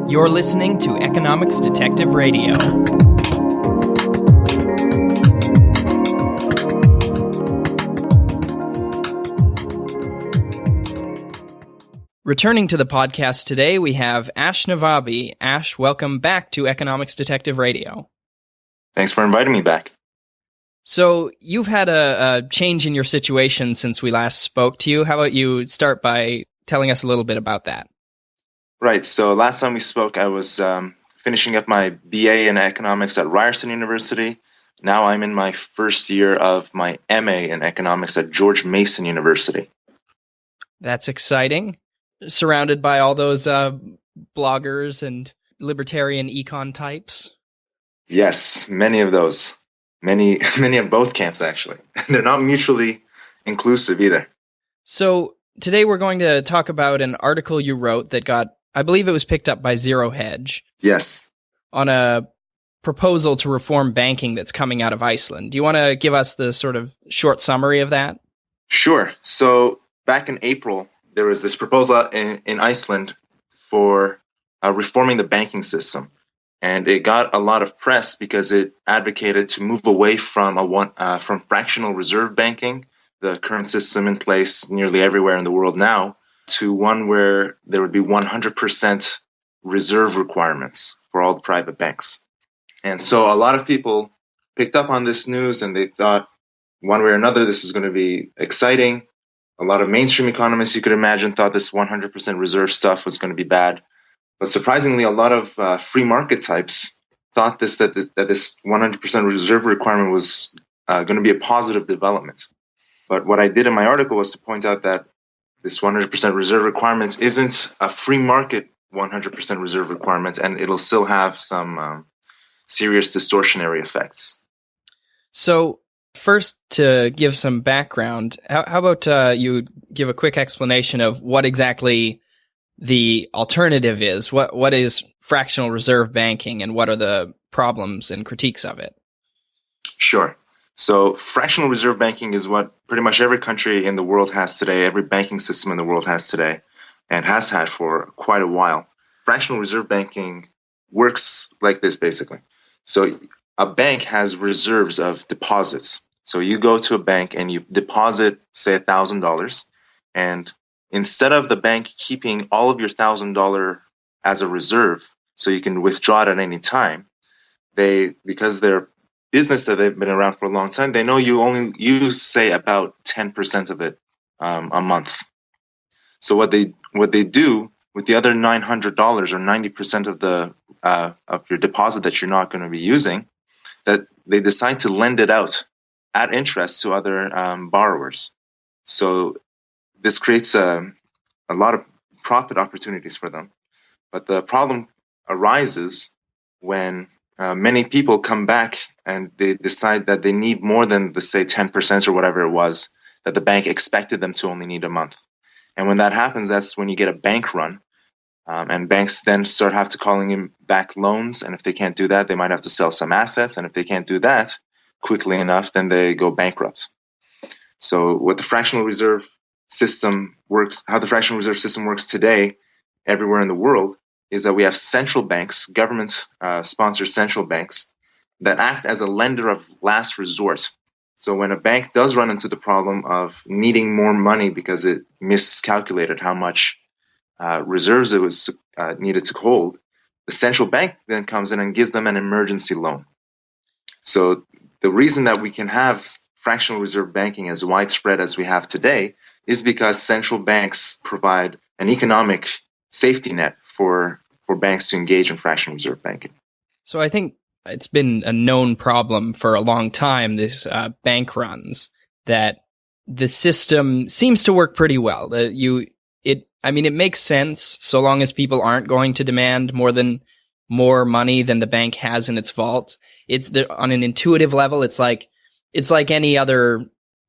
You're listening to Economics Detective Radio. Returning to the podcast today, we have Ash Navabi. Ash, welcome back to Economics Detective Radio. Thanks for inviting me back. So, you've had a change in your situation since we last spoke to you. How about you start by telling us a little bit about that? Right. So, last time we spoke, I was finishing up my BA in economics at Ryerson University. Now I'm in my first year of my MA in economics at George Mason University. That's exciting. Surrounded by all those bloggers and libertarian econ types. Yes, many of those. Many of both camps, actually. They're not mutually inclusive either. So today we're going to talk about an article you wrote that got, I believe it was picked up by Zero Hedge. Yes. On a proposal to reform banking that's coming out of Iceland. Do you want to give us the sort of short summary of that? Sure. So back in April, there was this proposal in Iceland for reforming the banking system. And it got a lot of press because it advocated to move away from from fractional reserve banking, the current system in place nearly everywhere in the world now, to one where there would be 100% reserve requirements for all the private banks. And so a lot of people picked up on this news and they thought, one way or another, this is going to be exciting. A lot of mainstream economists, you could imagine, thought this 100% reserve stuff was going to be bad. But surprisingly, a lot of free market types thought that this 100% reserve requirement was going to be a positive development. But what I did in my article was to point out that this 100% reserve requirement isn't a free market 100% reserve requirement, and it'll still have some serious distortionary effects. So first, to give some background, how about you give a quick explanation of what exactly the alternative is? What is fractional reserve banking and what are the problems and critiques of it? Sure. So fractional reserve banking is what pretty much every country in the world has today, every banking system in the world has today, and has had for quite a while. Fractional reserve banking works like this, basically. So a bank has reserves of deposits. So you go to a bank and you deposit, say, $1,000, and instead of the bank keeping all of your $1,000 as a reserve so you can withdraw it at any time, because they're business that they've been around for a long time, they know you only use, say, about 10% of it a month. So what they do with the other $900 or 90% of the of your deposit that you're not going to be using, that they decide to lend it out at interest to other borrowers. So this creates a lot of profit opportunities for them. But the problem arises when many people come back and they decide that they need more than the, say, 10% or whatever it was that the bank expected them to only need a month. And when that happens, that's when you get a bank run. And banks then have to calling in back loans. And if they can't do that, they might have to sell some assets. And if they can't do that quickly enough, then they go bankrupt. So what the fractional reserve system works, how the fractional reserve system works today everywhere in the world, is that we have central banks, government-sponsored central banks, that act as a lender of last resort. So when a bank does run into the problem of needing more money because it miscalculated how much reserves it was needed to hold, the central bank then comes in and gives them an emergency loan. So the reason that we can have fractional reserve banking as widespread as we have today is because central banks provide an economic safety net for banks to engage in fractional reserve banking. So I think it's been a known problem for a long time, this bank runs, that the system seems to work pretty well. It makes sense so long as people aren't going to demand more money than the bank has in its vault. On an intuitive level, it's like any other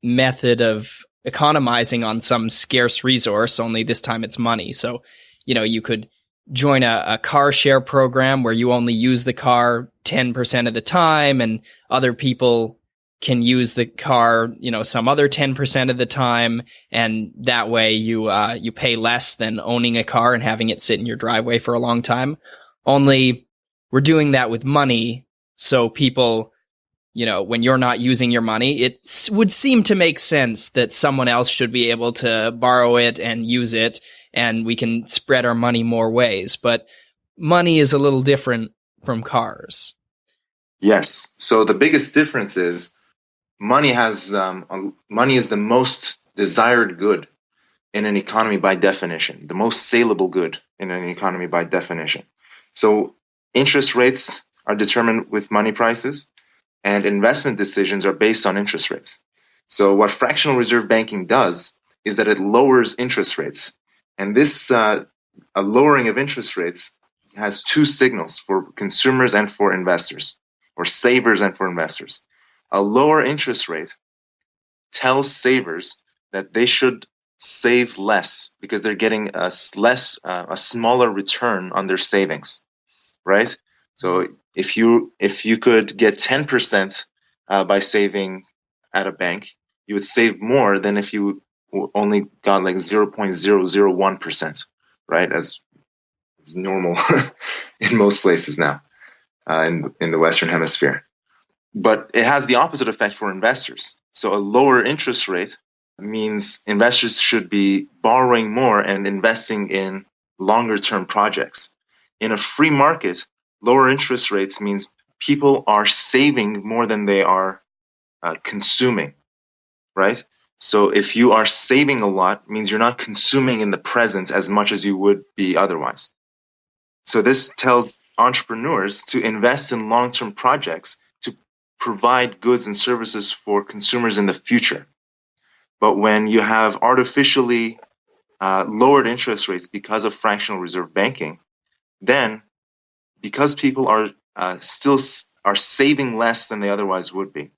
method of economizing on some scarce resource, only this time it's money. So, you could join a car share program where you only use the car 10% of the time and other people can use the car, some other 10% of the time. And that way you pay less than owning a car and having it sit in your driveway for a long time. only we're doing that with money. So people, when you're not using your money, it would seem to make sense that someone else should be able to borrow it and use it, and we can spread our money more ways. But money is a little different from cars. Yes. So the biggest difference is money is the most desired good in an economy by definition, the most saleable good in an economy by definition. So interest rates are determined with money prices, and investment decisions are based on interest rates. So what fractional reserve banking does is that it lowers interest rates. And this a lowering of interest rates has two signals for consumers and for investors, or savers and for investors. A lower interest rate tells savers that they should save less because they're getting a smaller return on their savings, right? So if you could get 10% by saving at a bank, you would save more than if you only got like 0.001%, right? As normal in most places now in the Western Hemisphere. But it has the opposite effect for investors. So a lower interest rate means investors should be borrowing more and investing in longer term projects. In a free market, lower interest rates means people are saving more than they are consuming, right? So if you are saving a lot, it means you're not consuming in the present as much as you would be otherwise. So this tells entrepreneurs to invest in long-term projects to provide goods and services for consumers in the future. But when you have artificially lowered interest rates because of fractional reserve banking, then because people are still saving less than they otherwise would be,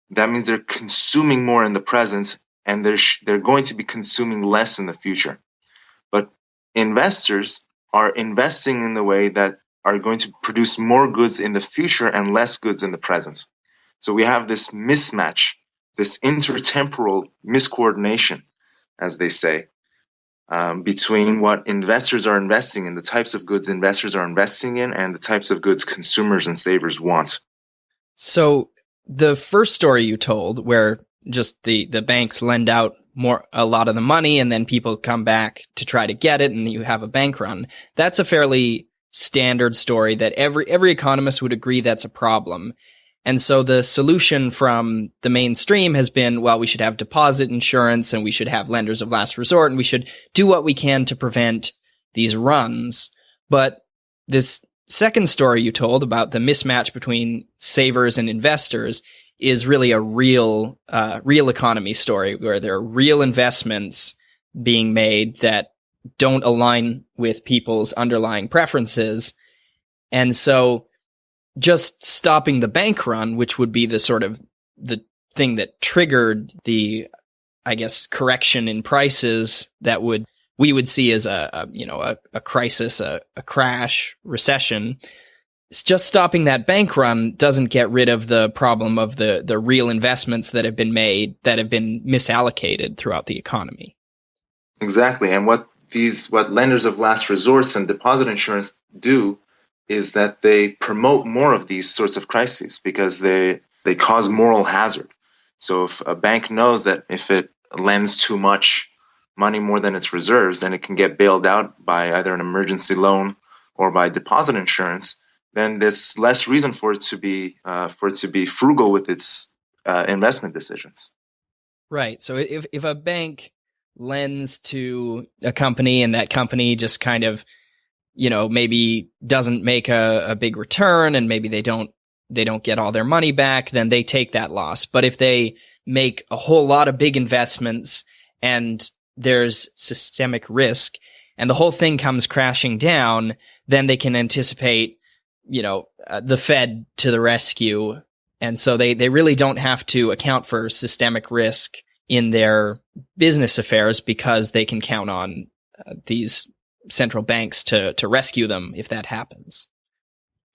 that means they're consuming more in the present, and they're going to be consuming less in the future. But investors are investing in the way that are going to produce more goods in the future and less goods in the present. So we have this mismatch, this intertemporal miscoordination, as they say, between what investors are investing in, the types of goods investors are investing in, and the types of goods consumers and savers want. So the first story you told, where just the banks lend out a lot of the money and then people come back to try to get it and you have a bank run, that's a fairly standard story that every economist would agree that's a problem. And so the solution from the mainstream has been, well, we should have deposit insurance and we should have lenders of last resort and we should do what we can to prevent these runs. But this second story you told about the mismatch between savers and investors is really a real economy story where there are real investments being made that don't align with people's underlying preferences. And so just stopping the bank run, which would be the sort of the thing that triggered the, I guess, correction in prices that we would see as a crisis, a crash, recession. It's just stopping that bank run doesn't get rid of the problem of the real investments that have been made that have been misallocated throughout the economy. Exactly. And what lenders of last resorts and deposit insurance do is that they promote more of these sorts of crises because they cause moral hazard. So if a bank knows that if it lends too much money, more than its reserves, then it can get bailed out by either an emergency loan or by deposit insurance, then there's less reason for it to be frugal with its investment decisions. Right. So if a bank lends to a company and that company just kind of, maybe doesn't make a big return and maybe they don't get all their money back, then they take that loss. But if they make a whole lot of big investments and there's systemic risk and the whole thing comes crashing down, then they can anticipate, the Fed to the rescue. And so they really don't have to account for systemic risk in their business affairs because they can count on these central banks to rescue them if that happens.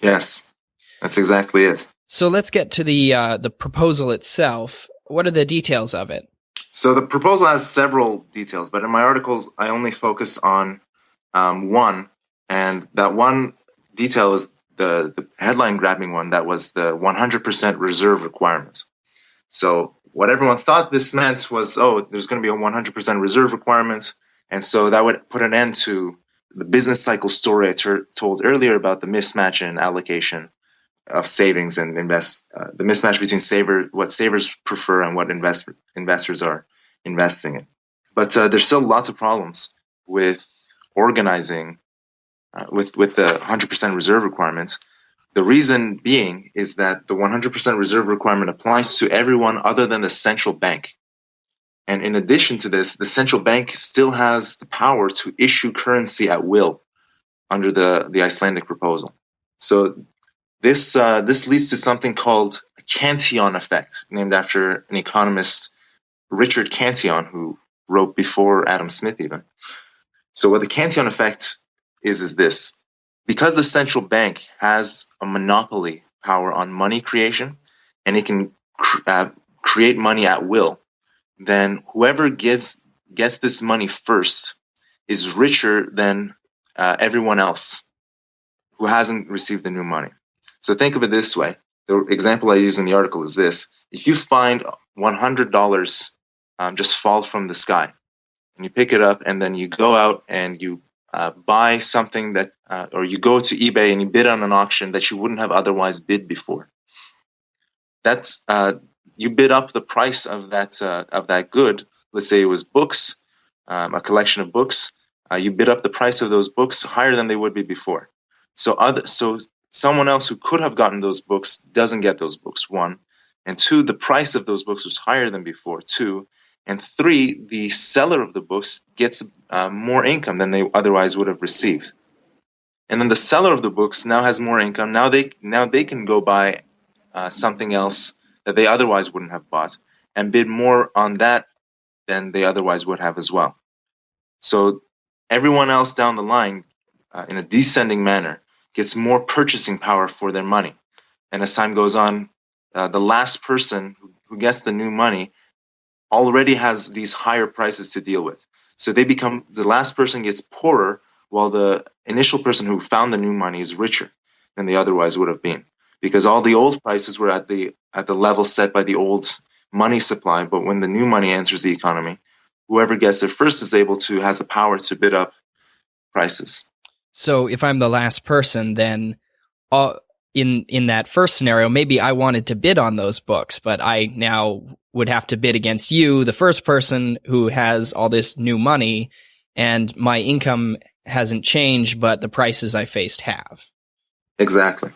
Yes, that's exactly it. So let's get to the proposal itself. What are the details of it? So the proposal has several details, but in my articles, I only focus on one, and that one detail is the headline grabbing one, that was the 100% reserve requirement. So what everyone thought this meant was, there's going to be a 100% reserve requirement. And so that would put an end to the business cycle story I told earlier about the mismatch in allocation of savings and the mismatch between what savers prefer and what investors are investing in. But there's still lots of problems with organizing with the 100% reserve requirement. The reason being is that the 100% reserve requirement applies to everyone other than the central bank. And in addition to this, the central bank still has the power to issue currency at will under the Icelandic proposal. So this leads to something called a Kantian Effect, named after an economist, Richard Kantian, who wrote before Adam Smith even. So what the Kantian Effect is this. Because the central bank has a monopoly power on money creation, and it can create money at will, then whoever gets this money first is richer than everyone else who hasn't received the new money. So think of it this way. The example I use in the article is this. If you find $100 just fall from the sky, and you pick it up, and then you go out and you buy something that, or you go to eBay and you bid on an auction that you wouldn't have otherwise bid before. That's you bid up the price of that good. Let's say it was books, a collection of books. You bid up the price of those books higher than they would be before. So someone else who could have gotten those books doesn't get those books. 1, and 2, the price of those books was higher than before. 2. And 3, the seller of the books gets more income than they otherwise would have received. And then the seller of the books now has more income. Now they can go buy something else that they otherwise wouldn't have bought and bid more on that than they otherwise would have as well. So everyone else down the line, in a descending manner, gets more purchasing power for their money. And as time goes on, the last person who gets the new money already has these higher prices to deal with. So the last person gets poorer, while the initial person who found the new money is richer than they otherwise would have been. Because all the old prices were at the level set by the old money supply, but when the new money enters the economy, whoever gets there first has the power to bid up prices. So if I'm the last person, then in that first scenario, maybe I wanted to bid on those books, but I now would have to bid against you, the first person who has all this new money, and my income hasn't changed, but the prices I faced have. Exactly.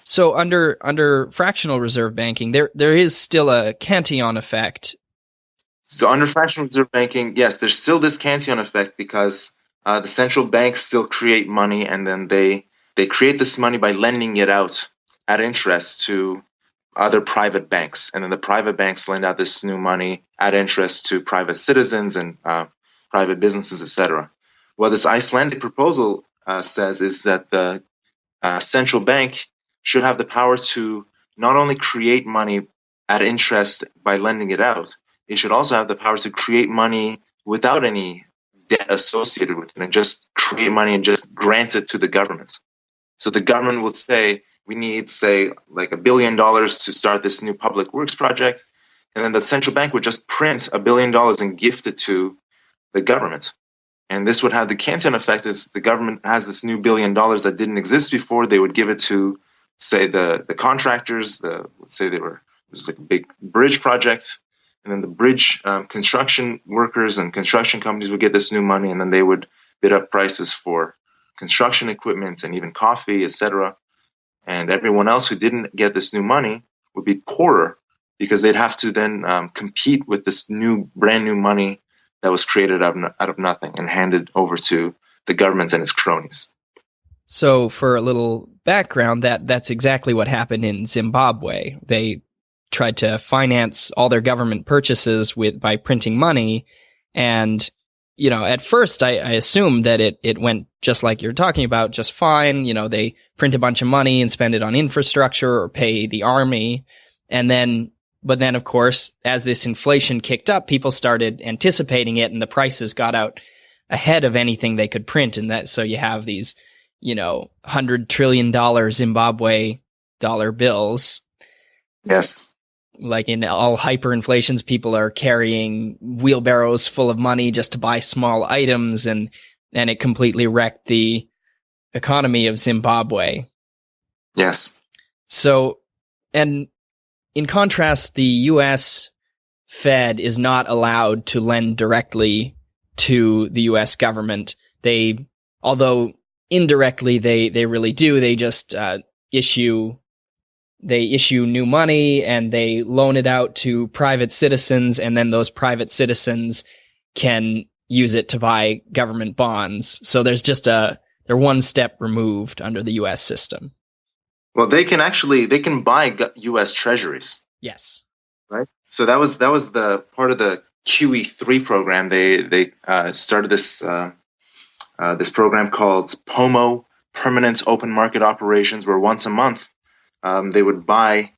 So under fractional reserve banking, there is still a Kantian effect. So under fractional reserve banking, yes, there's still this Kantian effect because the central banks still create money, and then they create this money by lending it out at interest to other private banks. And then the private banks lend out this new money at interest to private citizens and private businesses, etc. What this Icelandic proposal says is that the central bank should have the power to not only create money at interest by lending it out, it should also have the power to create money without any debt associated with it, and just create money and just grant it to the government. So the government will say, we need, say, like $1 billion to start this new public works project. And then the central bank would just print $1 billion and gift it to the government. And this would have the Kantian effect is the government has this new $1 billion that didn't exist before. They would give it to, say, the contractors. Let's say it was like a big bridge project. And then the bridge construction workers and construction companies would get this new money, and then they would bid up prices for construction equipment and even coffee, etc. And everyone else who didn't get this new money would be poorer because they'd have to then compete with this brand new money that was created out of nothing and handed over to the government and its cronies. So for a little background, that's exactly what happened in Zimbabwe. They tried to finance all their government purchases by printing money. And, at first I assumed that it went just like you're talking about, just fine. They print a bunch of money and spend it on infrastructure or pay the army. But then of course, as this inflation kicked up, people started anticipating it and the prices got out ahead of anything they could print. And so you have these, $100 trillion Zimbabwe dollar bills. Yes. Like in all hyperinflations, people are carrying wheelbarrows full of money just to buy small items, and it completely wrecked the economy of Zimbabwe. Yes. So, and in contrast, the U.S. Fed is not allowed to lend directly to the U.S. government. Although indirectly they really do, they just issue new money and they loan it out to private citizens, and then those private citizens can use it to buy government bonds. So they're one step removed under the U.S. system. Well, they can buy U.S. treasuries. Yes. Right. So that was the part of the QE3 program. They started this program called POMO, Permanent Open Market Operations, where once a month they would buy,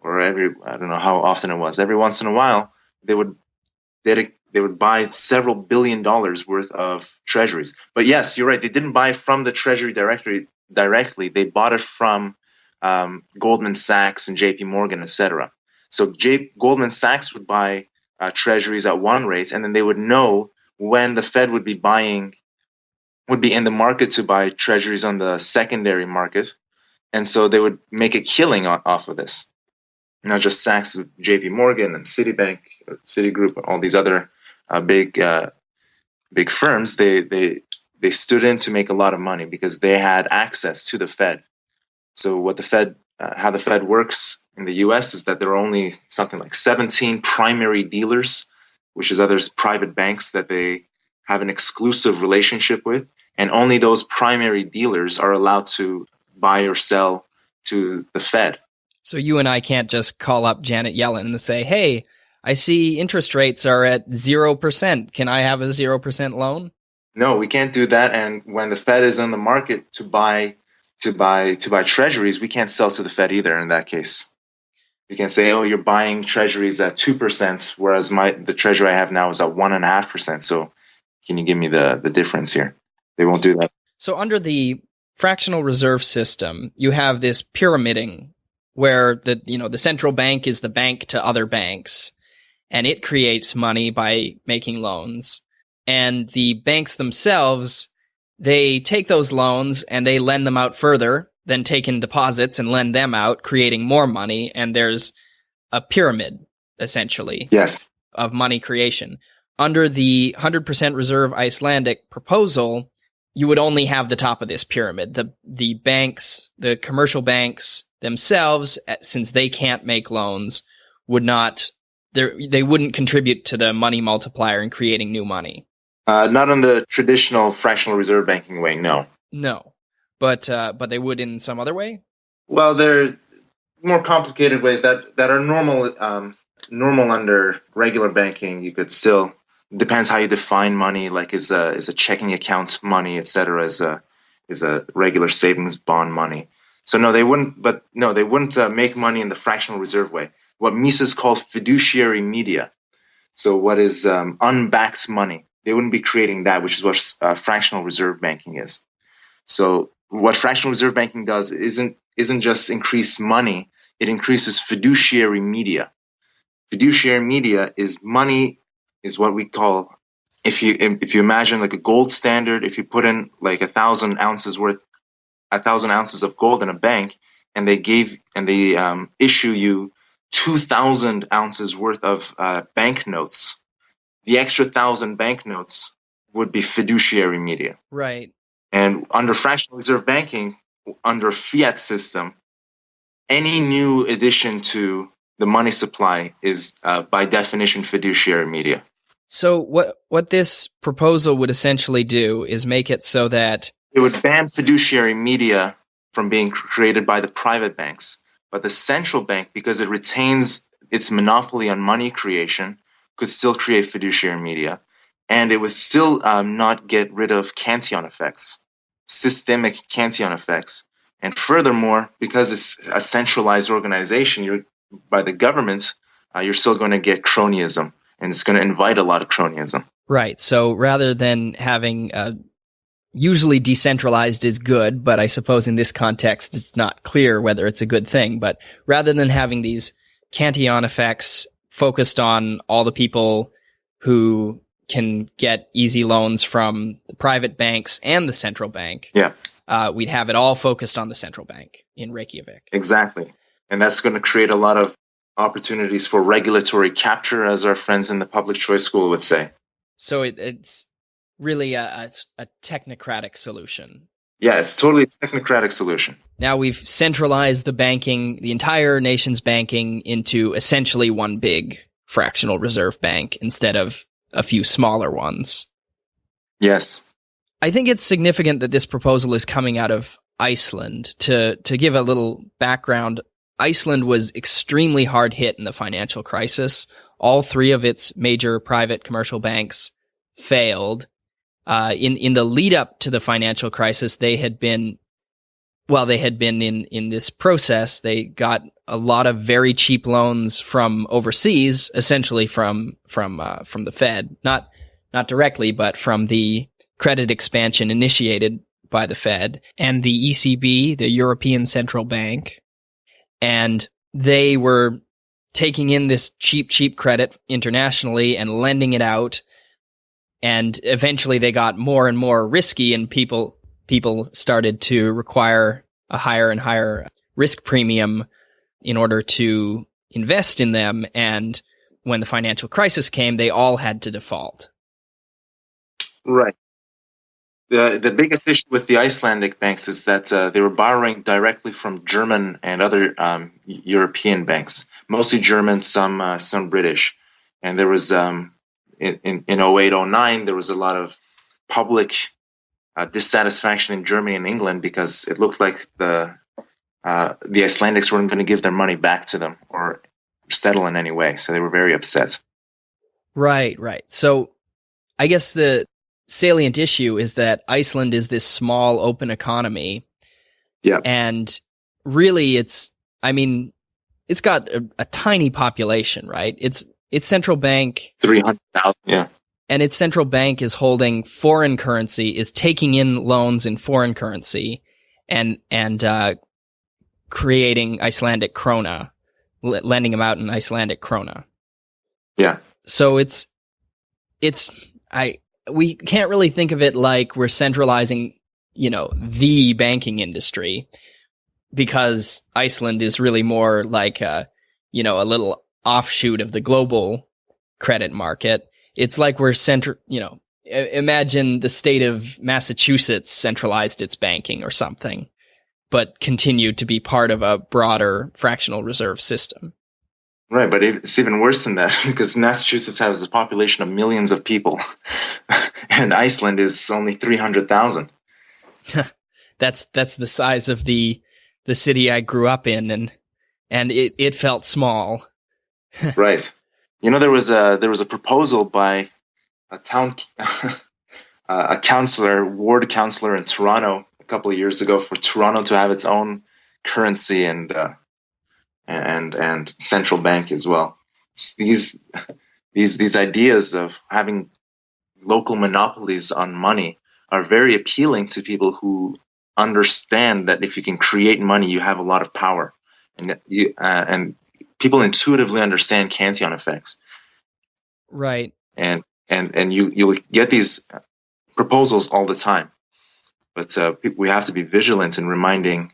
or I don't know how often it was, every once in a while they would buy several $1 billion worth of treasuries. But yes, you're right. They didn't buy from the Treasury directly. They bought it from Goldman Sachs and JP Morgan, etc. So Goldman Sachs would buy treasuries at one rate, and then they would know when the Fed would be in the market to buy treasuries on the secondary market. And so they would make a killing off of this. Not just Sachs, JP Morgan and Citibank, Citigroup, all these other big firms, they stood in to make a lot of money because they had access to the Fed. So how the Fed works in the U.S. is that there are only something like 17 primary dealers, which is others private banks that they have an exclusive relationship with, and only those primary dealers are allowed to buy or sell to the Fed. So you and I can't just call up Janet Yellen and say, "Hey, I see interest rates are at 0%. Can I have a 0% loan?" No, we can't do that. And when the Fed is on the market to buy treasuries, we can't sell to the Fed either. In that case, we can say, "Oh, you're buying treasuries at 2%, whereas the treasury I have now is at 1.5%. So, can you give me the difference here?" They won't do that. So under the fractional reserve system, you have this pyramiding where the central bank is the bank to other banks, and it creates money by making loans. And the banks themselves, they take those loans and they lend them out further, then take in deposits and lend them out, creating more money. And there's a pyramid, essentially, yes, of money creation. Under the 100% reserve Icelandic proposal, you would only have the top of this pyramid. The banks, the commercial banks themselves, since they can't make loans, they wouldn't contribute to the money multiplier in creating new money. Not on the traditional fractional reserve banking way, no. No, but they would in some other way. Well, there are more complicated ways that are normal under regular banking. You could still, depends how you define money. Like is a checking account money, etc. Is a regular savings bond money. So no, they wouldn't. But no, they wouldn't make money in the fractional reserve way. What Mises called fiduciary media. So what is unbacked money? They wouldn't be creating that, which is what fractional reserve banking is. So what fractional reserve banking does isn't just increase money; it increases fiduciary media. Fiduciary media is money, is what we call, if you imagine like a gold standard, if you put in like 1,000 ounces of gold in a bank, and they issue you 2,000 ounces worth of banknotes, the extra 1,000 banknotes would be fiduciary media. Right. And under fractional reserve banking, under a fiat system, any new addition to the money supply is by definition fiduciary media. So what this proposal would essentially do is make it so that it would ban fiduciary media from being created by the private banks. But the central bank, because it retains its monopoly on money creation, could still create fiduciary media. And it would still not get rid of Kantian effects, systemic Kantian effects. And furthermore, because it's a centralized organization by the government, you're still going to get cronyism, and it's going to invite a lot of cronyism. Right. So rather than having usually decentralized is good, but I suppose in this context it's not clear whether it's a good thing. But rather than having these Kantian effects focused on all the people who can get easy loans from the private banks and the central bank, we'd have it all focused on the central bank in Reykjavik. Exactly. And that's going to create a lot of opportunities for regulatory capture, as our friends in the public choice school would say. So it's really a technocratic solution. Yeah, it's totally a technocratic solution. Now we've centralized the banking, the entire nation's banking, into essentially one big fractional reserve bank instead of a few smaller ones. Yes. I think it's significant that this proposal is coming out of Iceland. To give a little background, Iceland was extremely hard hit in the financial crisis. All three of its major private commercial banks failed. In the lead up to the financial crisis, they had been in this process. They got a lot of very cheap loans from overseas, essentially from the Fed, not directly, but from the credit expansion initiated by the Fed and the ECB, the European Central Bank. And they were taking in this cheap credit internationally and lending it out. And eventually they got more and more risky, and people started to require a higher and higher risk premium in order to invest in them. And when the financial crisis came, they all had to default. Right. The biggest issue with the Icelandic banks is that they were borrowing directly from German and other European banks, mostly German, some British. And there was in 0809 there was a lot of public dissatisfaction in Germany and England because it looked like the Icelandics weren't going to give their money back to them or settle in any way. So they were very upset. Right. So I guess the salient issue is that Iceland is this small open economy. Yeah. And really it's got a tiny population, right? Its central bank 300,000, yeah. And its central bank is holding foreign currency, is taking in loans in foreign currency and creating Icelandic krona, lending them out in Icelandic krona. Yeah. So we can't really think of it like we're centralizing, the banking industry, because Iceland is really more like a little offshoot of the global credit market. It's like we're imagine the state of Massachusetts centralized its banking or something, but continued to be part of a broader fractional reserve system. Right, but it's even worse than that because Massachusetts has a population of millions of people, and Iceland is only 300,000. That's the size of the city I grew up in, and it felt small. Right. There was a proposal by a town ward councillor in Toronto a couple of years ago for Toronto to have its own currency and central bank as well. These ideas of having local monopolies on money are very appealing to people who understand that if you can create money, you have a lot of power, and people intuitively understand Kantian effects. Right. And you'll get these proposals all the time, but we have to be vigilant in reminding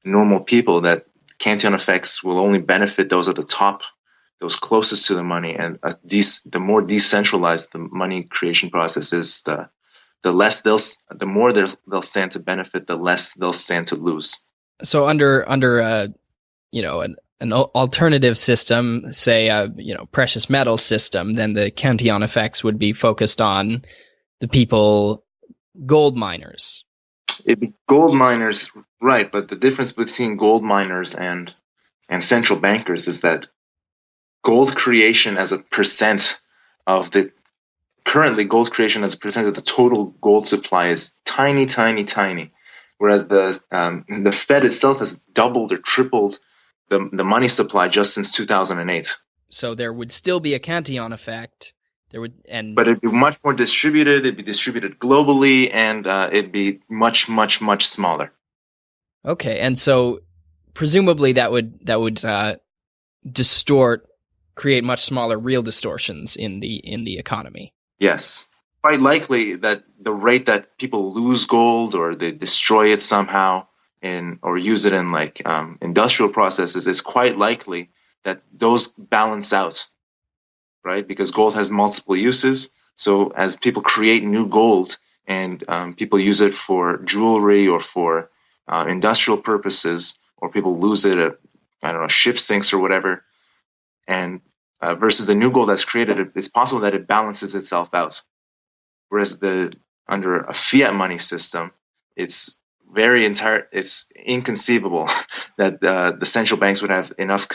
normal people that Kantian effects will only benefit those at the top, those closest to the money, and the more decentralized the money creation process is, the more they'll stand to benefit, the less they'll stand to lose. So under an alternative system, say precious metal system, then the Kantian effects would be focused on the people, gold miners. It'd be gold miners, right? But the difference between gold miners and central bankers is that gold creation as a percent of the total gold supply is tiny, whereas the Fed itself has doubled or tripled the money supply just since 2008. So there would still be a Kantian effect, But it'd be much more distributed. It'd be distributed globally, and it'd be much, much, much smaller. Okay, and so presumably that would create much smaller real distortions in the economy. Yes, quite likely that the rate that people lose gold or they destroy it somehow or use it in like industrial processes is quite likely that those balance out, right? Because gold has multiple uses. So as people create new gold and people use it for jewelry or for industrial purposes, or people lose it at, I don't know, ship sinks or whatever, and versus the new gold that's created, it's possible that it balances itself out. Whereas under a fiat money system, it's inconceivable that the central banks would have enough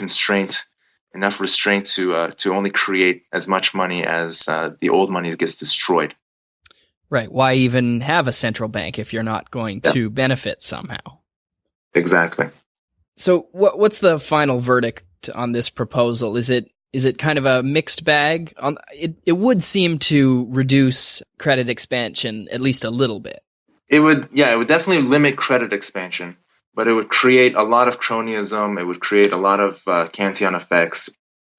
restraint to only create as much money as the old money gets destroyed. Right. Why even have a central bank if you're not going to benefit somehow? Exactly. So what's the final verdict on this proposal? Is it kind of a mixed bag? It would seem to reduce credit expansion at least a little bit. It would definitely limit credit expansion, but it would create a lot of cronyism. It would create a lot of Kantian effects.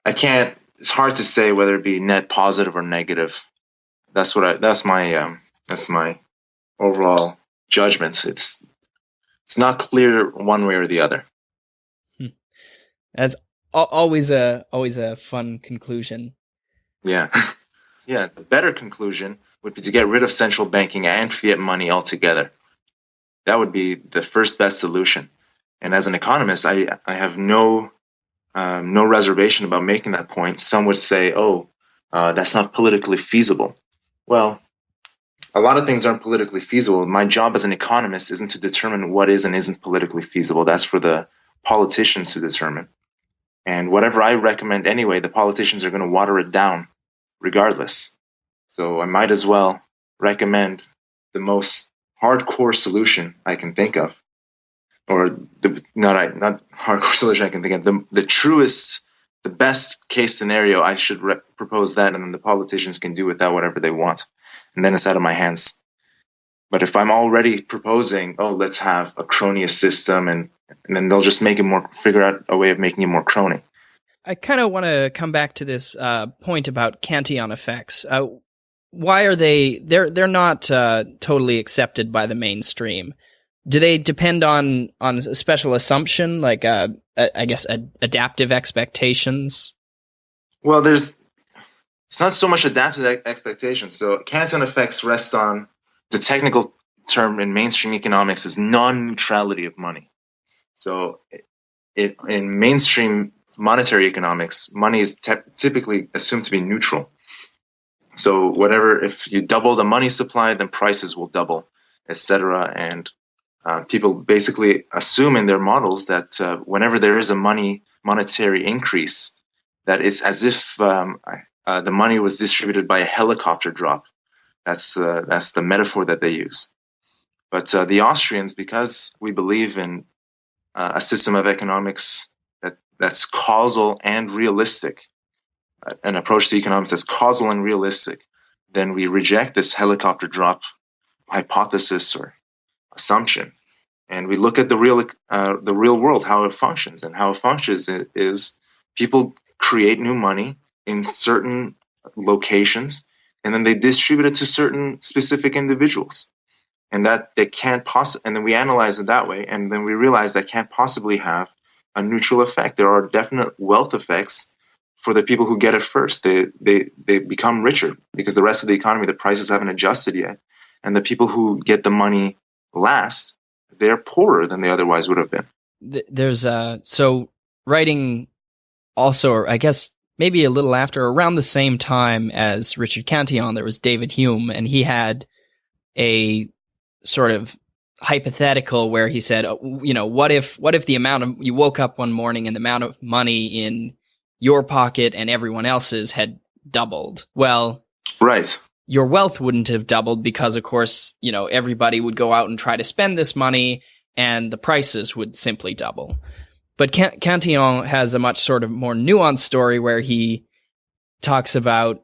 It's hard to say whether it be net positive or negative. That's my overall judgment. It's not clear one way or the other. That's always a fun conclusion. Yeah. Yeah. The better conclusion would be to get rid of central banking and fiat money altogether. That would be the first best solution. And as an economist, I have no reservation about making that point. Some would say, that's not politically feasible. Well, a lot of things aren't politically feasible. My job as an economist isn't to determine what is and isn't politically feasible. That's for the politicians to determine. And whatever I recommend anyway, the politicians are going to water it down regardless. So I might as well recommend the most hardcore solution I can think of. Or not hardcore solution I can think of. The truest, the best case scenario, I should propose that, and then the politicians can do with that whatever they want. And then it's out of my hands. But if I'm already proposing, let's have a cronyist system, and then they'll just figure out a way of making it more crony. I kind of want to come back to this point about Kantian effects. Why are they're not totally accepted by the mainstream? Do they depend on a special assumption, like I guess adaptive expectations? Well, it's not so much adaptive expectations. So Kantian effects rests on the technical term in mainstream economics is non-neutrality of money. So in mainstream monetary economics, money is typically assumed to be neutral. So if you double the money supply, then prices will double, etc. And people basically assume in their models that whenever there is a monetary increase, that it's as if the money was distributed by a helicopter drop. That's the metaphor that they use. But the Austrians, because we believe in a system of economics that's causal and realistic, an approach to economics that's causal and realistic, then we reject this helicopter drop hypothesis or assumption, and we look at the real world, how it functions. And how it functions is people create new money in certain locations, and then they distribute it to certain specific individuals. And that they can't and then we analyze it that way, and then we realize that can't possibly have a neutral effect. There are definite wealth effects for the people who get it first. They become richer because the rest of the economy, the prices haven't adjusted yet. And the people who get the money last, they're poorer than they otherwise would have been. There's so writing also, or I guess maybe a little after, around the same time as Richard Kantian, there was David Hume, and he had a sort of hypothetical where he said, what if the amount of, you woke up one morning and the amount of money in your pocket and everyone else's had doubled? Well, right. Your wealth wouldn't have doubled because, of course, everybody would go out and try to spend this money and the prices would simply double. But Kantian has a much sort of more nuanced story where he talks about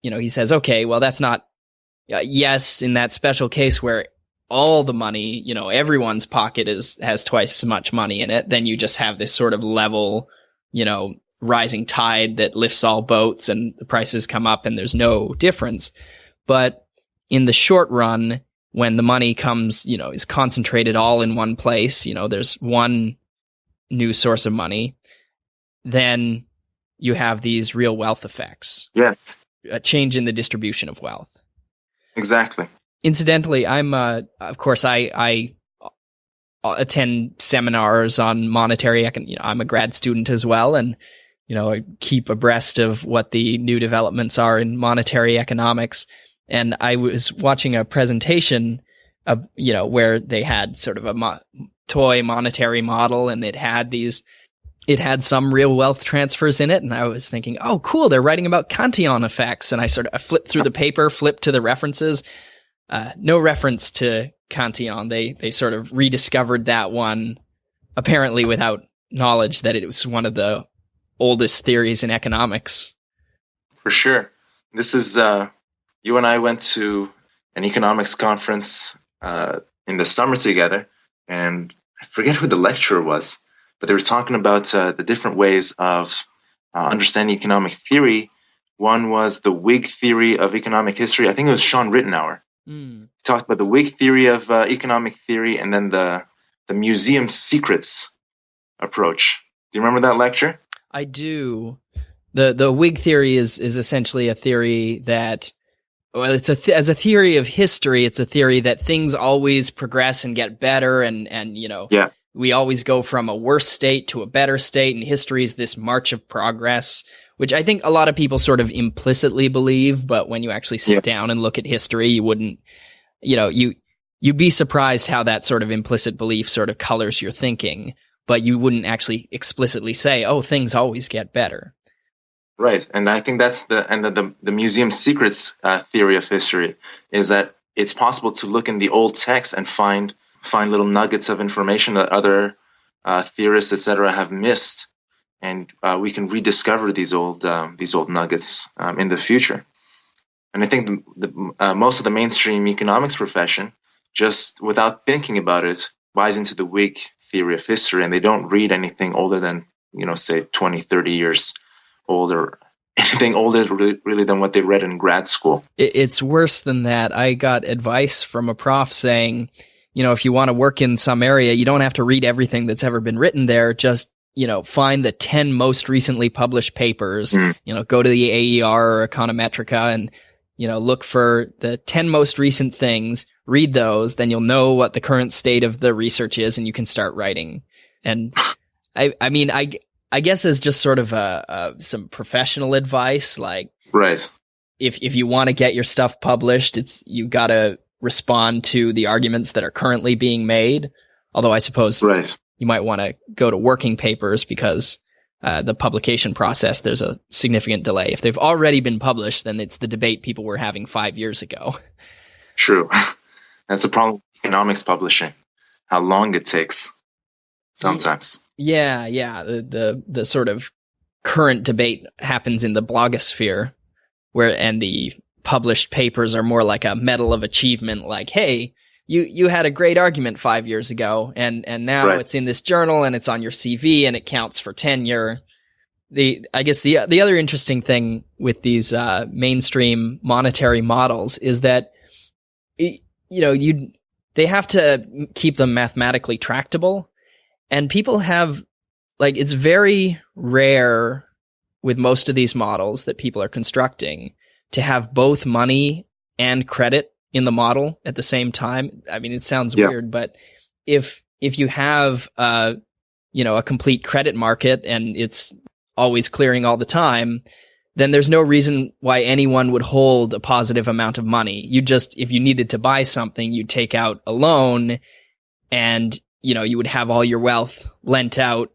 he says, okay, well, that's not, yes, in that special case where all the money, everyone's pocket has twice as much money in it, then you just have this sort of level, rising tide that lifts all boats and the prices come up and there's no difference. But in the short run, when the money comes, is concentrated all in one place, there's one new source of money, then you have these real wealth effects. Yes. A change in the distribution of wealth. Exactly. Incidentally, I'm, of course, I attend seminars on monetary I'm a grad student as well, and I keep abreast of what the new developments are in monetary economics. And I was watching a presentation of, where they had sort of a toy monetary model, and it had some real wealth transfers in it. And I was thinking, oh, cool, they're writing about Kantian effects. And I flipped through the paper, flipped to the references. No reference to Kantian. They sort of rediscovered that one, apparently without knowledge that it was one of the oldest theories in economics. For sure. This is, you and I went to an economics conference in the summer together, and I forget who the lecturer was, but they were talking about the different ways of understanding economic theory. One was the Whig theory of economic history. I think it was Sean Rittenauer. He talked about the Whig theory of economic theory, and then the museum secrets approach. Do you remember that lecture? I do. The Whig theory is essentially a theory that, well, it's as a theory of history, it's a theory that things always progress and get better, and Yeah. we always go from a worse state to a better state, and history is this march of progress, which I think a lot of people sort of implicitly believe, but when you actually sit down and look at history, you wouldn't, you'd be surprised how that sort of implicit belief sort of colors your thinking, but you wouldn't actually explicitly say, oh, things always get better. Right. And I think that's the museum secrets theory of history, is that it's possible to look in the old text and find little nuggets of information that other theorists, etc., have missed. And we can rediscover these old nuggets in the future. And I think most of the mainstream economics profession, just without thinking about it, buys into the Whig theory of history, and they don't read anything older than, say 20, 30 years old, or anything older really than what they read in grad school. It's worse than that. I got advice from a prof saying, if you want to work in some area, you don't have to read everything that's ever been written there. Just find the 10 most recently published papers, go to the AER or Econometrica and, look for the 10 most recent things, read those, then you'll know what the current state of the research is and you can start writing. And I guess as just sort of some professional advice, like, right. If you want to get your stuff published, you got to respond to the arguments that are currently being made. Although I suppose you might want to go to working papers because the publication process, there's a significant delay. If they've already been published, then it's the debate people were having 5 years ago. True. That's a problem with economics publishing, how long it takes sometimes. Yeah. The sort of current debate happens in the blogosphere, and the published papers are more like a medal of achievement, like, hey, you had a great argument 5 years ago, and now it's in this journal and it's on your CV and it counts for tenure. I guess the other interesting thing with these mainstream monetary models is that they have to keep them mathematically tractable, and people have, like, it's very rare with most of these models that people are constructing to have both money and credit in the model at the same time. I mean, it sounds weird, but if you have a complete credit market and it's always clearing all the time, then there's no reason why anyone would hold a positive amount of money. If you needed to buy something, you'd take out a loan and, you would have all your wealth lent out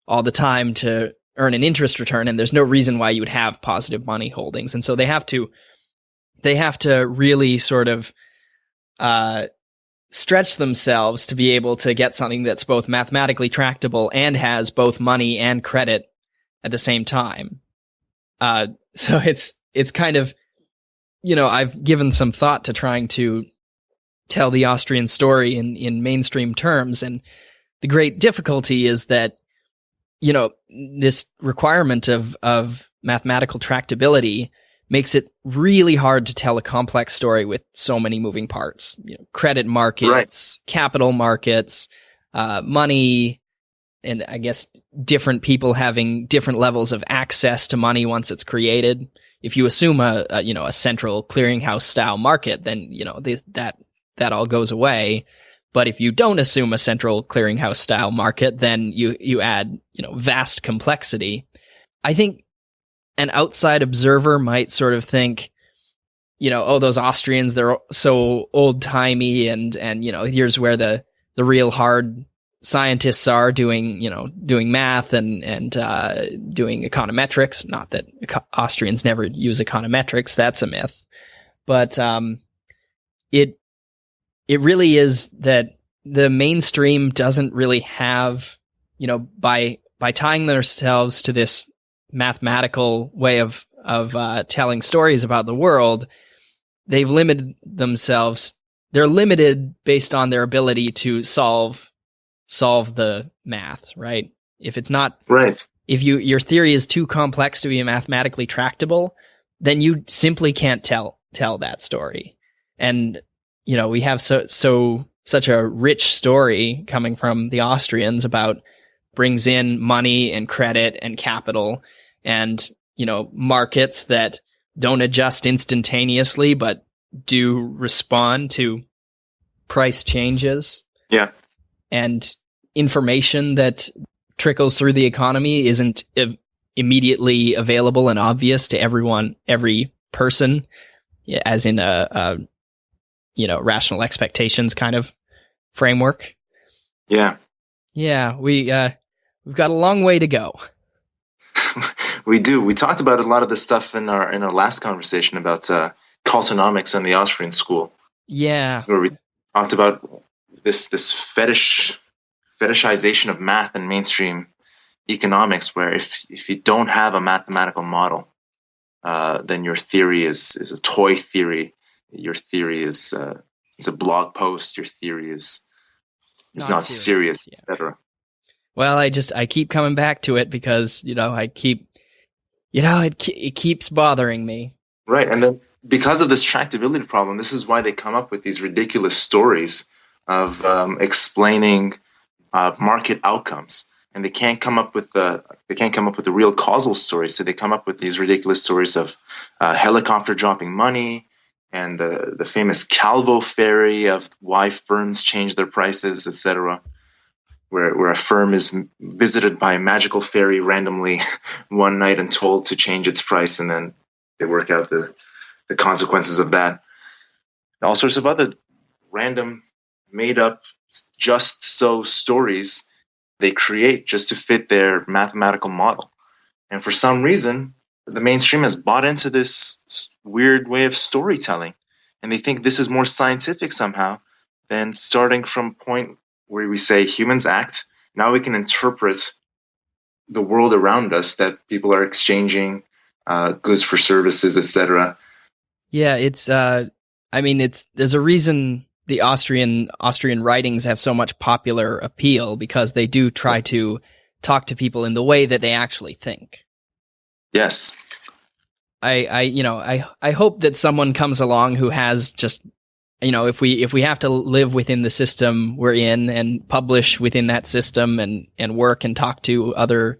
all the time to earn an interest return. And there's no reason why you would have positive money holdings. And so they have to really sort of stretch themselves to be able to get something that's both mathematically tractable and has both money and credit at the same time. So it's kind of, I've given some thought to trying to tell the Austrian story in mainstream terms, and the great difficulty is that this requirement of mathematical tractability makes it really hard to tell a complex story with so many moving parts. Credit markets, capital markets, money, and I guess different people having different levels of access to money once it's created. If you assume a central clearinghouse style market, then that all goes away. But if you don't assume a central clearinghouse style market, then you add vast complexity. I think an outside observer might sort of think, those Austrians, they're so old timey, and here's where the real hard scientists are doing math and doing econometrics. Not that Austrians never use econometrics, that's a myth. But it really is that the mainstream doesn't really have, by tying themselves to this mathematical way of telling stories about the world, they've limited themselves. They're limited based on their ability to solve the math, right? If it's not right, if your theory is too complex to be mathematically tractable, then you simply can't tell that story. And we have such a rich story coming from the Austrians about brings in money and credit and capital and markets that don't adjust instantaneously but do respond to price changes. Yeah. And information that trickles through the economy isn't immediately available and obvious to every person, as in a rational expectations kind of framework. Yeah. Yeah, we've got a long way to go. We do. We talked about a lot of this stuff in our last conversation about Cartonomics and the Austrian school. Yeah. Where we talked about this fetishization of math and mainstream economics, where if you don't have a mathematical model, then your theory is a toy theory. Your theory is a blog post. Your theory is not serious, yeah. etc. Well, I keep coming back to it because it keeps bothering me. Right, and then because of this tractability problem, this is why they come up with these ridiculous stories of explaining market outcomes, and they can't come up with the real causal stories. So they come up with these ridiculous stories of helicopter dropping money, and the famous Calvo fairy of why firms change their prices, etc. Where a firm is visited by a magical fairy randomly one night and told to change its price, and then they work out the consequences of that. All sorts of other random, made up, just so stories they create just to fit their mathematical model. And for some reason, the mainstream has bought into this weird way of storytelling, and they think this is more scientific somehow than starting from a point where we say humans act. Now we can interpret the world around us, that people are exchanging goods for services, etc. Yeah, it's there's a reason the Austrian writings have so much popular appeal, because they do try to talk to people in the way that they actually think. Yes. I hope that someone comes along who has just, if we have to live within the system we're in and publish within that system and work and talk to other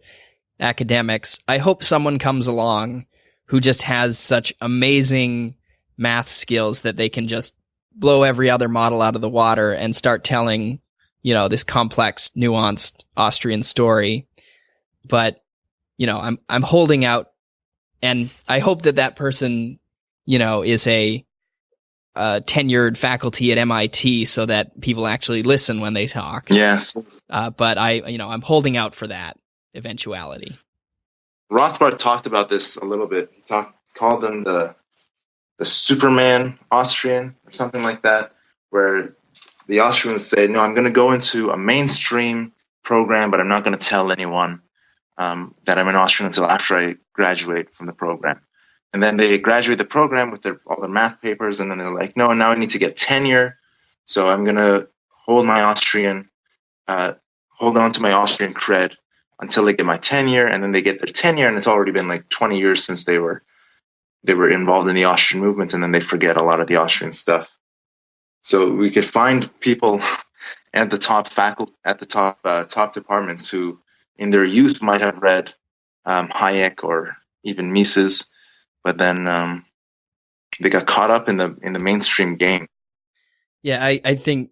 academics, I hope someone comes along who just has such amazing math skills that they can just blow every other model out of the water and start telling, this complex, nuanced Austrian story. But, I'm holding out, and I hope that person, is a tenured faculty at MIT, so that people actually listen when they talk. Yes. But I'm holding out for that eventuality. Rothbard talked about this a little bit. He called them the Superman Austrian or something like that, where the Austrians say, no, I'm going to go into a mainstream program, but I'm not going to tell anyone that I'm an Austrian until after I graduate from the program. And then they graduate the program with all their math papers, and then they're like, no, now I need to get tenure. So I'm going to hold on to my Austrian cred until they get my tenure, and then they get their tenure, and it's already been like 20 years since they were involved in the Austrian movement, and then they forget a lot of the Austrian stuff. So we could find people at the top top departments who, in their youth, might have read Hayek or even Mises, but then they got caught up in the mainstream game. Yeah, I think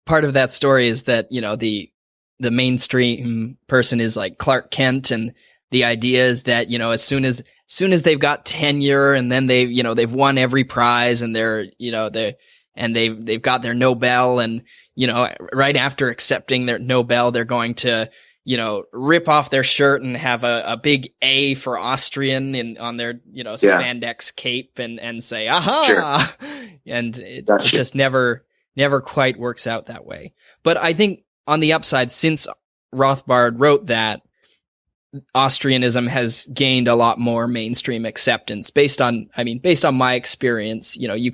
part of that story is that, you know, the mainstream person is like Clark Kent, and the idea is that, you know, as soon as they've got tenure, and then they've won every prize, and they've got their Nobel, and, you know, right after accepting their Nobel, they're going to, you know, rip off their shirt and have a big A for Austrian on their, you know, spandex cape, and say, aha. Sure. And it just never quite works out that way. But I think on the upside, since Rothbard wrote that, Austrianism has gained a lot more mainstream acceptance based on my experience. You know, you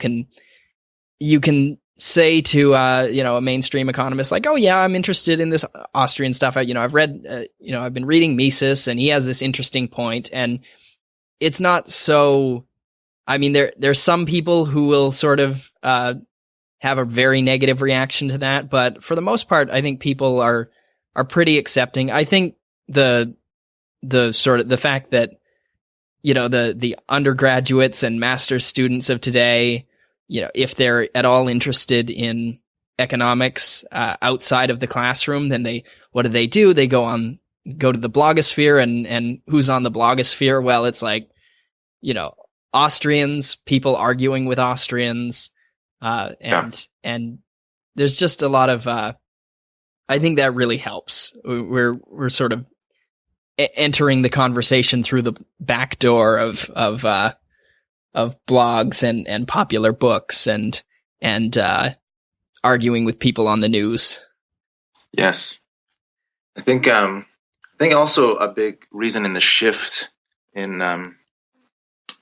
can say to a mainstream economist like, oh yeah, I'm interested in this Austrian stuff. I've read, I've been reading Mises, and he has this interesting point, and it's not so. I mean, there's some people who will sort of have a very negative reaction to that, but for the most part, I think people are pretty accepting. I think the sort of the fact that, you know, the undergraduates and master's students of today, you know, if they're at all interested in economics outside of the classroom, then what do? They go to the blogosphere, and who's on the blogosphere? Well, it's like, you know, Austrians, people arguing with Austrians, and there's just a lot of I think that really helps. We're sort of entering the conversation through the back door of blogs and popular books and arguing with people on the news. Yes, I think also a big reason in the shift in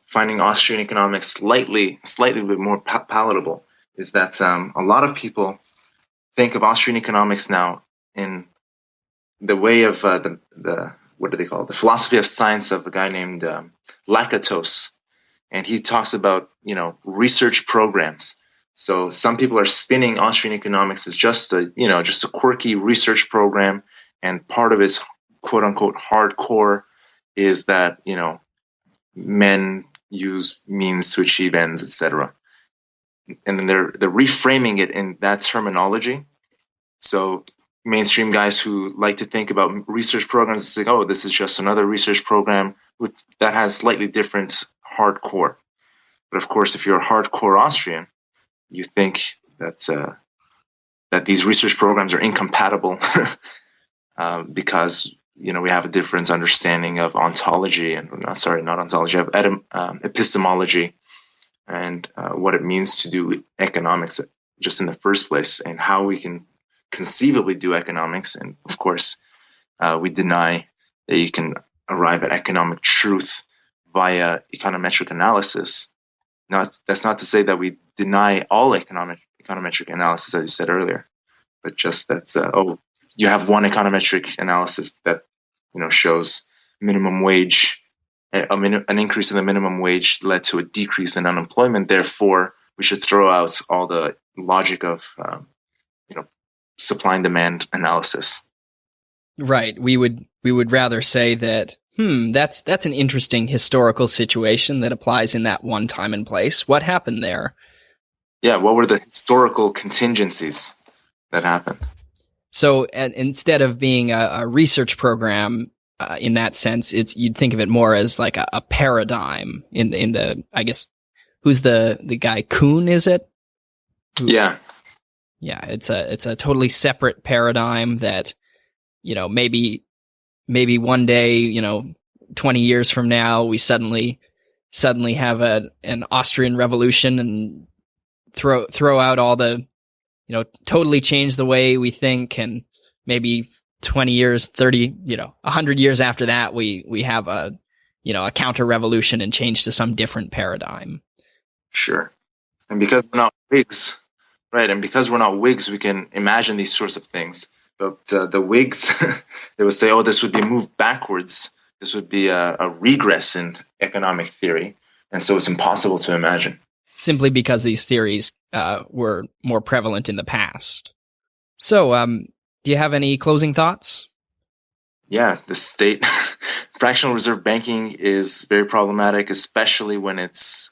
finding Austrian economics slightly a bit more palatable is that a lot of people think of Austrian economics now in the way of the what do they call it? The philosophy of science of a guy named Lakatos. And he talks about, you know, research programs. So some people are spinning Austrian economics as just a quirky research program. And part of its quote unquote hardcore is that, you know, men use means to achieve ends, etc. And then they're reframing it in that terminology. So mainstream guys who like to think about research programs, it's like, oh, this is just another research program that has slightly different hardcore. But of course, if you're a hardcore Austrian, you think that these research programs are incompatible because, you know, we have a different understanding of ontology of epistemology and what it means to do economics just in the first place, and how we can conceivably do economics. And of course, we deny that you can arrive at economic truth via econometric analysis. Now, that's not to say that we deny all econometric analysis, as you said earlier, but just that you have one econometric analysis that, you know, shows minimum wage, an increase in the minimum wage led to a decrease in unemployment. Therefore, we should throw out all the logic of supply and demand analysis. Right. We would rather say that, that's an interesting historical situation that applies in that one time and place. What happened there? Yeah, what were the historical contingencies that happened? So instead of being a research program in that sense, you'd think of it more as like a paradigm in the I guess, who's the guy? Kuhn, is it? Yeah. Yeah, it's a totally separate paradigm that, you know, maybe one day, you know, 20 years from now, we suddenly have an Austrian revolution and throw out all the, you know, totally change the way we think, and maybe 20 years, 30, you know, 100 years after that, we have a, a counter-revolution and change to some different paradigm. Sure. And because we're not Whigs, right, and because we're not Whigs, we can imagine these sorts of things. But the Whigs, they would say, oh, this would be a move backwards. This would be a regress in economic theory. And so it's impossible to imagine. Simply because these theories were more prevalent in the past. So, do you have any closing thoughts? Yeah, the state, fractional reserve banking is very problematic, especially when it's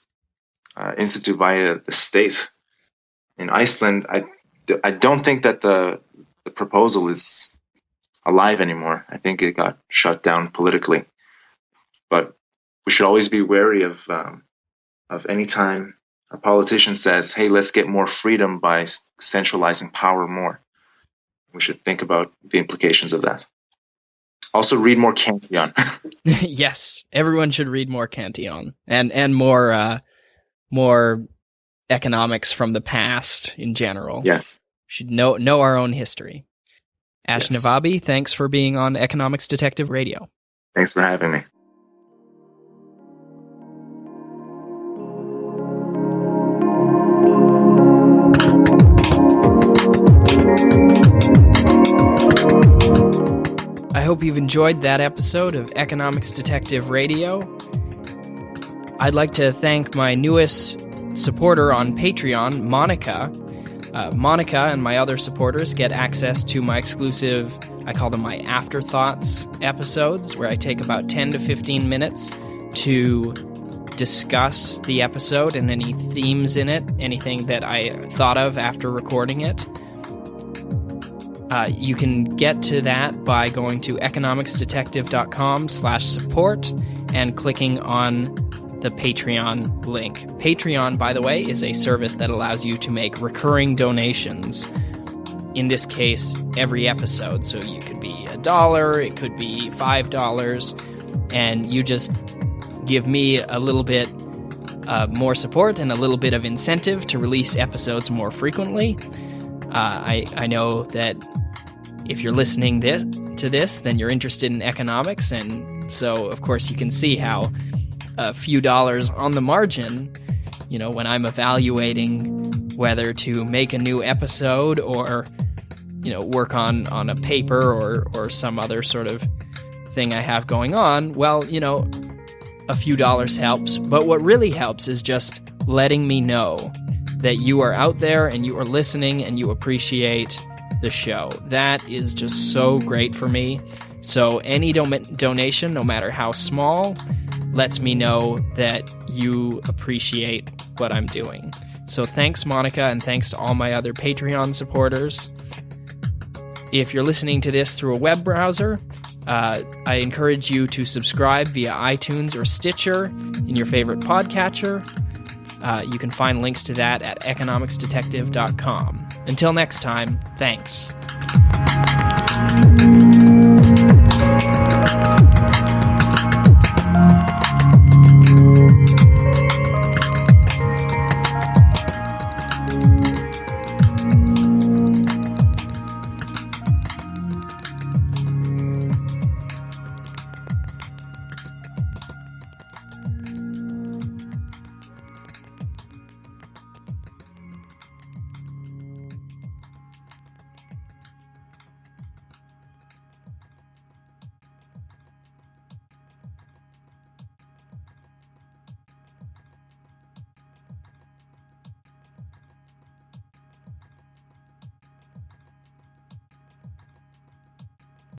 instituted by the state. In Iceland, I don't think that the proposal is alive anymore. I think it got shut down politically. But we should always be wary of any time a politician says, hey, let's get more freedom by centralizing power more. We should think about the implications of that. Also, read more Kantian. Yes, everyone should read more Kantian and more economics from the past in general. Yes. Should know our own history. Ash Yes. Navabi, thanks for being on Economics Detective Radio. Thanks for having me. I hope you've enjoyed that episode of Economics Detective Radio. I'd like to thank my newest supporter on Patreon, Monica. Monica and my other supporters get access to my exclusive, I call them my afterthoughts episodes, where I take about 10 to 15 minutes to discuss the episode and any themes in it, anything that I thought of after recording it. You can get to that by going to economicsdetective.com/support and clicking on the Patreon link. Patreon, by the way, is a service that allows you to make recurring donations. In this case, every episode. So you could be $1, it could be $5, and you just give me a little bit more support and a little bit of incentive to release episodes more frequently. I know that if you're listening to this, then you're interested in economics, and so, of course, you can see how a few dollars on the margin, when I'm evaluating whether to make a new episode or, work on a paper or some other sort of thing I have going on, well, a few dollars helps. But what really helps is just letting me know that you are out there and you are listening and you appreciate the show. That is just so great for me. So any donation, no matter how small, lets me know that you appreciate what I'm doing. So thanks, Monica, and thanks to all my other Patreon supporters. If you're listening to this through a web browser, I encourage you to subscribe via iTunes or Stitcher in your favorite podcatcher. You can find links to that at economicsdetective.com. Until next time, thanks.